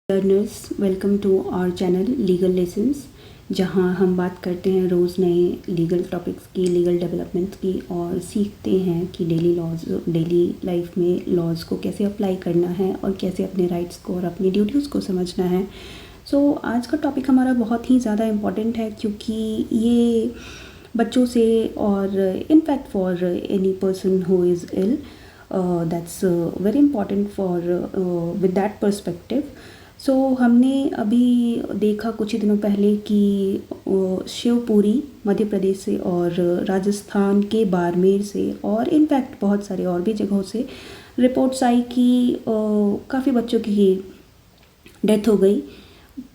Learners, welcome to our channel legal lessons, जहां हम बात करते हैं रोज़ नए लीगल टॉपिक्स की, लीगल डेवलपमेंट्स की और सीखते हैं कि डेली लाइफ में लॉज को कैसे अप्लाई करना है और कैसे अपने राइट्स को और अपनी ड्यूटीज़ को समझना है। सो आज का टॉपिक हमारा बहुत ही ज़्यादा इम्पॉर्टेंट है, क्योंकि ये बच्चों से और in fact for any person who is ill, that's very important for with that perspective. So हमने अभी देखा कुछ ही दिनों पहले कि शिवपुरी मध्य प्रदेश से और राजस्थान के बाड़मेर से और इनफैक्ट बहुत सारे और भी जगहों से रिपोर्ट्स आई कि काफ़ी बच्चों की डेथ हो गई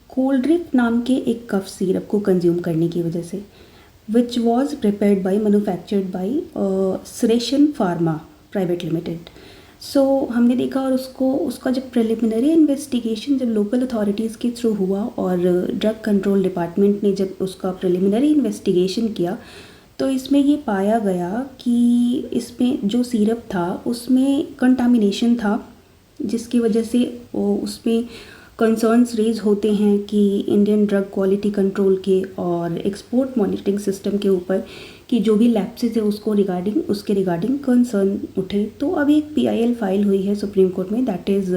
कोल्ड ड्रिंक नाम के एक कफ सिरप को कंज्यूम करने की वजह से, which was prepared by manufactured by सुरेशन फार्मा प्राइवेट लिमिटेड। सो हमने देखा और उसका जब प्रिलिमिनरी इन्वेस्टिगेशन जब लोकल अथॉरिटीज़ के थ्रू हुआ और ड्रग कंट्रोल डिपार्टमेंट ने जब उसका प्रिलिमिनरी इन्वेस्टिगेशन किया, तो इसमें ये पाया गया कि इसमें जो सिरप था उसमें कंटामिनेशन था, जिसकी वजह से उसमें कंसर्न्स रेज होते हैं कि इंडियन ड्रग क्वालिटी कंट्रोल के और एक्सपोर्ट मॉनिटरिंग सिस्टम के ऊपर कि जो भी लैप्सेस है उसके रिगार्डिंग कंसर्न उठे। तो अभी एक PIL फाइल हुई है सुप्रीम कोर्ट में, that is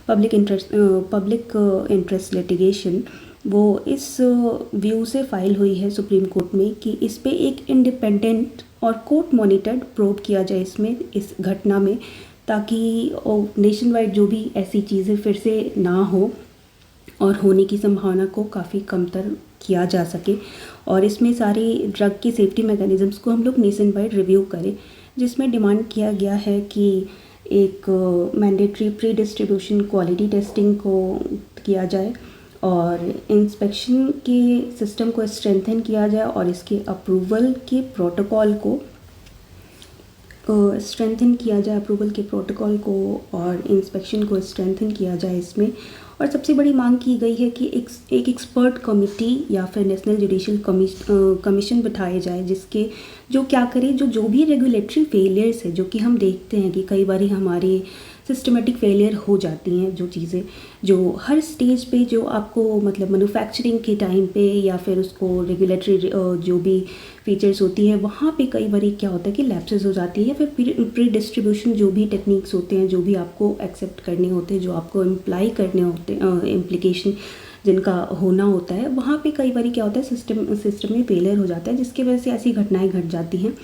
public interest litigation. वो इस व्यू से फाइल हुई है सुप्रीम कोर्ट में कि इस पे एक इंडिपेंडेंट और कोर्ट मॉनिटर्ड प्रोब किया जाए इस घटना में, ताकि नेशन वाइड जो भी ऐसी चीज़ें फिर से ना हो और होने की संभावना को काफ़ी कमतर किया जा सके, और इसमें सारे ड्रग की सेफ्टी मैकेनिज़म्स को हम लोग नेशन वाइड रिव्यू करें, जिसमें डिमांड किया गया है कि एक mandatory pre distribution quality testing को किया जाए और इंस्पेक्शन के सिस्टम को स्ट्रेंथन किया जाए और इसके अप्रूवल के प्रोटोकॉल को और इंस्पेक्शन को स्ट्रेंथन किया जाए इसमें। और सबसे बड़ी मांग की गई है कि एक एक्सपर्ट कमेटी या फिर नेशनल जुडिशियल कमीशन बिठाए जाए, जिसके जो क्या करे, जो भी रेगुलेटरी फेलियर्स है, जो कि हम देखते हैं कि कई बार हमारे सिस्टमेटिक फेलियर हो जाती हैं, जो चीज़ें जो हर स्टेज पे जो आपको मतलब मैन्युफैक्चरिंग के टाइम पे या फिर उसको रेगुलेटरी जो भी फीचर्स होती है वहाँ पे कई बार क्या होता है कि लैप्सेस हो जाती है, फिर प्री डिस्ट्रीब्यूशन जो भी टेक्निक्स होते हैं, जो भी आपको एक्सेप्ट करने होते हैं, जो आपको इम्प्लाई करने होते हैं, इम्प्लीकेशन जिनका होना होता है, वहाँ पे कई बार क्या होता है सिस्टम में फेलियर हो जाता है, जिसकी वजह से ऐसी घटनाएं घट जाती हैं।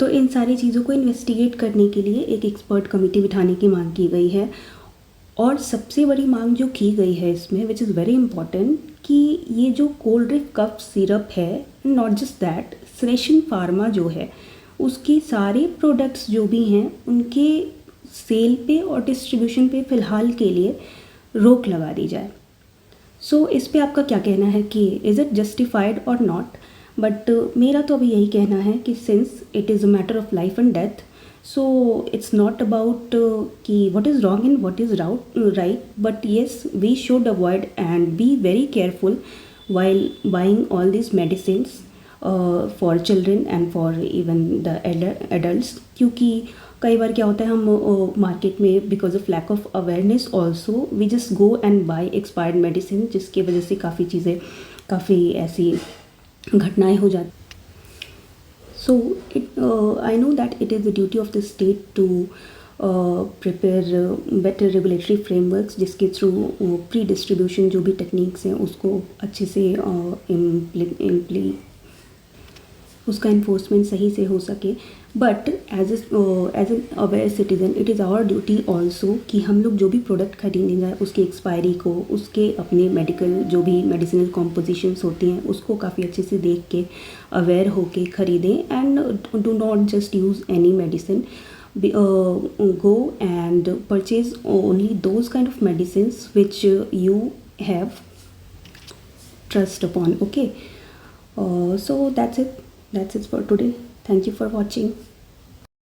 तो इन सारी चीज़ों को इन्वेस्टिगेट करने के लिए एक एक्सपर्ट कमेटी बिठाने की मांग की गई है। और सबसे बड़ी मांग जो की गई है इसमें, विच इज़ वेरी इंपॉर्टेंट, कि ये जो कोल्ड ड्रिंक कफ सिरप है, नॉट जस्ट दैट, सुरेशन फार्मा जो है उसके सारे प्रोडक्ट्स जो भी हैं उनके सेल पे और डिस्ट्रीब्यूशन पे फ़िलहाल के लिए रोक लगा दी जाए। सो इस पे आपका क्या कहना है कि इज़ इट जस्टिफाइड और नॉट? बट मेरा तो अभी यही कहना है कि since it is a matter of life and death, so it's not about कि what is wrong and what is right, but yes we should avoid and be very careful while buying all these medicines for children and for even the adults, क्योंकि कई बार क्या होता है हम market में because of lack of awareness also we just go and buy expired medicine, जिसकी वजह से काफ़ी ऐसी घटनाएं हो जाती। So I know that it is the duty of the state to prepare better regulatory frameworks, जिसके थ्रू प्री डिस्ट्रीब्यूशन जो भी टेक्निक्स हैं उसको अच्छे से उसका इन्फोर्समेंट सही से हो सके। But as an aware citizen it is our duty also कि हम लोग जो भी प्रोडक्ट खरीदें जाए उसकी एक्सपायरी को, उसके अपने मेडिकल जो भी मेडिसिनल कॉम्पोजिशंस होती हैं उसको काफ़ी अच्छे से देख के अवेयर होके ख़रीदें, and do not just use any medicine, go and purchase only those kind of medicines which you have trust upon. Okay, so that's it for today. Thank you for watching.